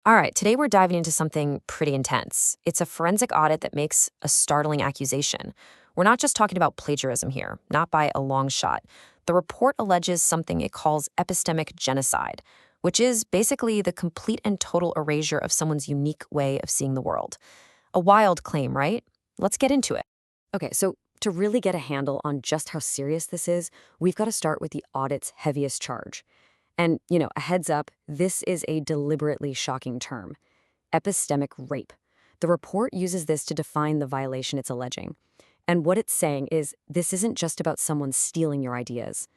All right, today we're diving into something pretty intense. It's a forensic audit that makes a startling accusation. We're not just talking about plagiarism here, not by a long shot. The report alleges something it calls epistemic genocide, which is basically the complete and total erasure of someone's unique way of seeing the world. A wild claim, right? Let's get into it. Okay, so to really get a handle on just how serious this is, we've got to start with the audit's heaviest charge. And, a heads up, this is a deliberately shocking term: epistemic rape. The report uses this to define the violation it's alleging. And what it's saying is this isn't just about someone stealing your ideas.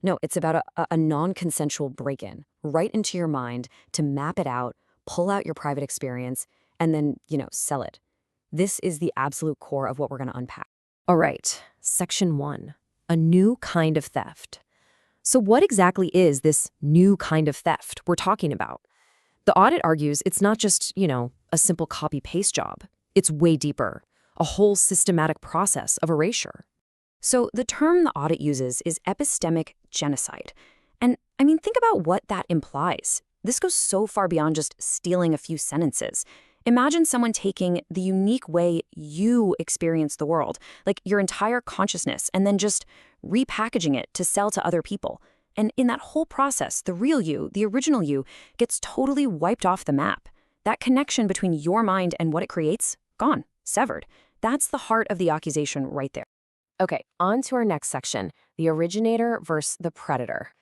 No, it's about a non-consensual break-in right into your mind to map it out, pull out your private experience, and then, sell it. This is the absolute core of what we're going to unpack. All right, Section 1, a new kind of theft. So what exactly is this new kind of theft we're talking about? The audit argues it's not just, a simple copy-paste job. It's way deeper, a whole systematic process of erasure. So the term the audit uses is epistemic genocide. And think about what that implies. This goes so far beyond just stealing a few sentences. Imagine someone taking the unique way you experience the world, like your entire consciousness, and then just repackaging it to sell to other people. And in that whole process, the real you, the original you, gets totally wiped off the map. That connection between your mind and what it creates, gone, severed. That's the heart of the accusation right there. Okay, on to our next section, the originator versus the predator.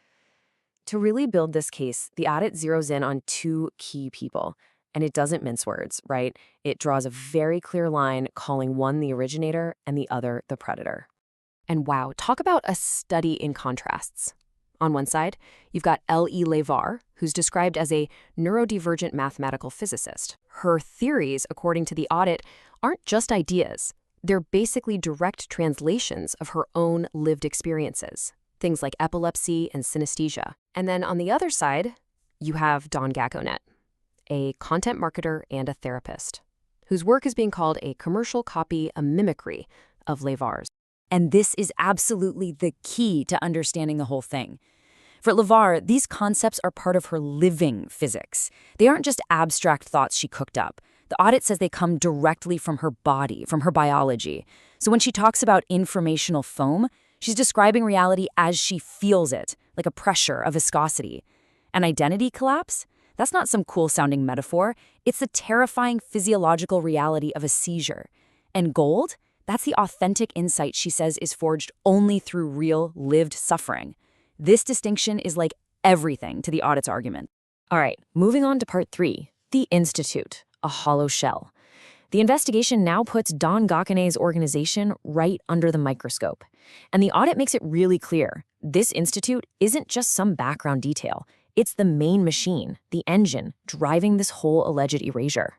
To really build this case, the audit zeroes in on two key people. And it doesn't mince words, right? It draws a very clear line calling one the originator and the other the predator. And wow, talk about a study in contrasts. On one side, you've got L.E. Levar, who's described as a neurodivergent mathematical physicist. Her theories, according to the audit, aren't just ideas. They're basically direct translations of her own lived experiences, things like epilepsy and synesthesia. And then on the other side, you have Don Gaconet, a content marketer and a therapist, whose work is being called a commercial copy, a mimicry of Levar's. And this is absolutely the key to understanding the whole thing. For Levar, these concepts are part of her living physics. They aren't just abstract thoughts she cooked up. The audit says they come directly from her body, from her biology. So when she talks about informational foam, she's describing reality as she feels it, like a pressure, a viscosity. An identity collapse? That's not some cool-sounding metaphor. It's the terrifying physiological reality of a seizure. And gold? That's the authentic insight she says is forged only through real, lived suffering. This distinction is like everything to the audit's argument. All right, moving on to part 3, the Institute, a hollow shell. The investigation now puts Don Gaconet's organization right under the microscope. And the audit makes it really clear. This institute isn't just some background detail. It's the main machine, the engine, driving this whole alleged erasure.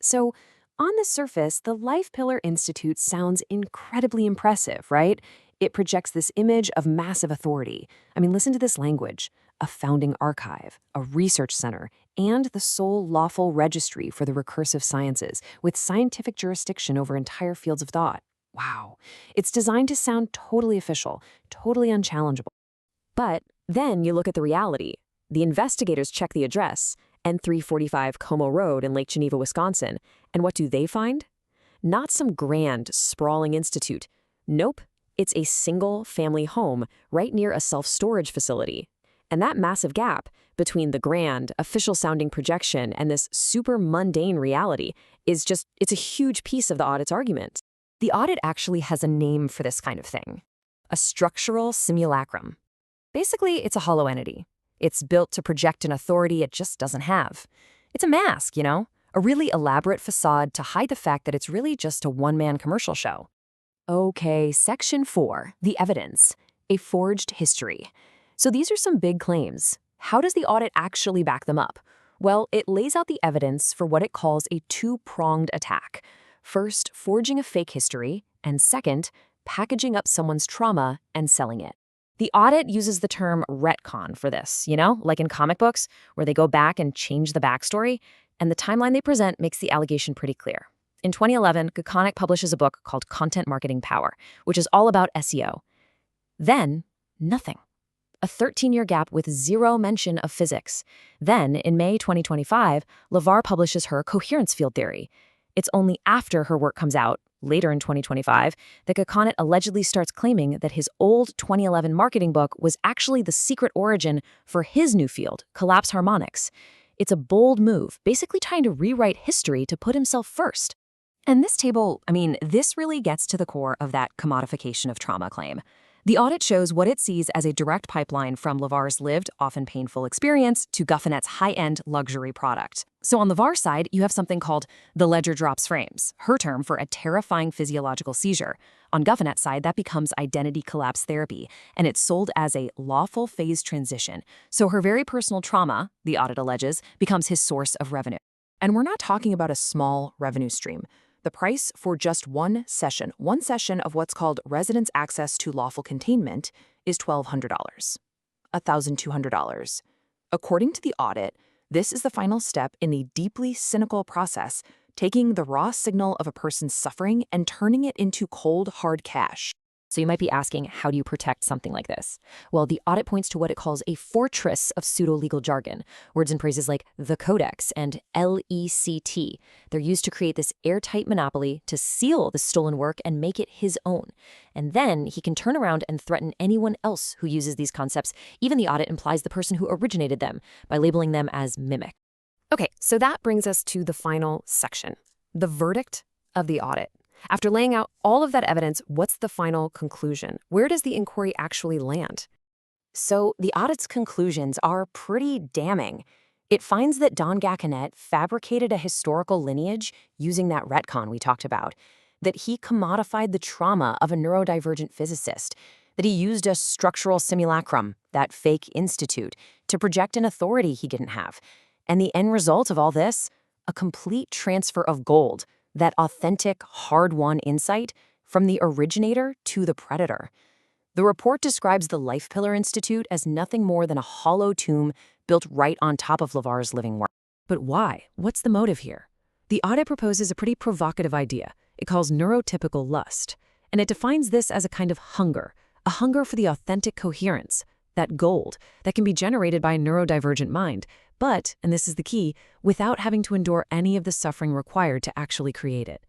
So, on the surface, the Life Pillar Institute sounds incredibly impressive, right? It projects this image of massive authority. Listen to this language: a founding archive, a research center, and the sole lawful registry for the recursive sciences, with scientific jurisdiction over entire fields of thought. Wow. It's designed to sound totally official, totally unchallengeable. But then you look at the reality. The investigators check the address, N345 Como Road in Lake Geneva, Wisconsin. And what do they find? Not some grand, sprawling institute. Nope, it's a single-family home right near a self-storage facility. And that massive gap between the grand, official-sounding projection and this super mundane reality is it's a huge piece of the audit's argument. The audit actually has a name for this kind of thing: a structural simulacrum. Basically, it's a hollow entity. It's built to project an authority it just doesn't have. It's a mask, a really elaborate facade to hide the fact that it's really just a one-man commercial show. Okay, Section 4, the evidence, a forged history. So these are some big claims. How does the audit actually back them up? Well, it lays out the evidence for what it calls a two-pronged attack. First, forging a fake history, and second, packaging up someone's trauma and selling it. The audit uses the term retcon for this, like in comic books, where they go back and change the backstory, and the timeline they present makes the allegation pretty clear. In 2011, Gaconet publishes a book called Content Marketing Power, which is all about SEO. Then, nothing. a 13-year gap with zero mention of physics. Then, in May 2025, LeVar publishes her coherence field theory. It's only after her work comes out, later in 2025, that Gaconnett allegedly starts claiming that his old 2011 marketing book was actually the secret origin for his new field, collapse harmonics. It's a bold move, basically trying to rewrite history to put himself first. And this table, this really gets to the core of that commodification of trauma claim. The audit shows what it sees as a direct pipeline from LeVar's lived, often painful experience to Guffanett's high-end luxury product. So on LeVar's side, you have something called the ledger drops frames, her term for a terrifying physiological seizure. On Guffanett's side, that becomes identity collapse therapy, and it's sold as a lawful phase transition. So her very personal trauma, the audit alleges, becomes his source of revenue. And we're not talking about a small revenue stream. The price for just one session of what's called residence access to lawful containment is $1,200, $1,200. According to the audit, this is the final step in the deeply cynical process, taking the raw signal of a person's suffering and turning it into cold, hard cash. So you might be asking, how do you protect something like this? Well, the audit points to what it calls a fortress of pseudo-legal jargon, words and phrases like the Codex and LECT. They're used to create this airtight monopoly to seal the stolen work and make it his own. And then he can turn around and threaten anyone else who uses these concepts. Even the audit implies the person who originated them by labeling them as mimic. Okay, so that brings us to the final section, the verdict of the audit. After laying out all of that evidence, what's the final conclusion? Where does the inquiry actually land? So the audit's conclusions are pretty damning. It finds that Don Gaconnett fabricated a historical lineage using that retcon we talked about, that he commodified the trauma of a neurodivergent physicist, that he used a structural simulacrum, that fake institute, to project an authority he didn't have. And the end result of all this? A complete transfer of gold, that authentic, hard-won insight from the originator to the predator. The report describes the Life Pillar Institute as nothing more than a hollow tomb built right on top of LeVar's living work. But why? What's the motive here? The audit proposes a pretty provocative idea. It calls neurotypical lust, and it defines this as a kind of hunger, a hunger for the authentic coherence, that gold that can be generated by a neurodivergent mind, but, and this is the key, without having to endure any of the suffering required to actually create it.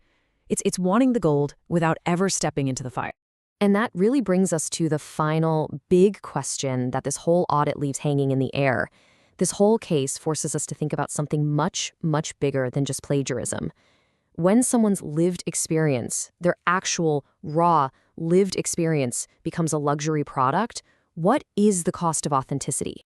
It's wanting the gold without ever stepping into the fire. And that really brings us to the final big question that this whole audit leaves hanging in the air. This whole case forces us to think about something much, much bigger than just plagiarism. When someone's lived experience, their actual, raw, lived experience becomes a luxury product, what is the cost of authenticity?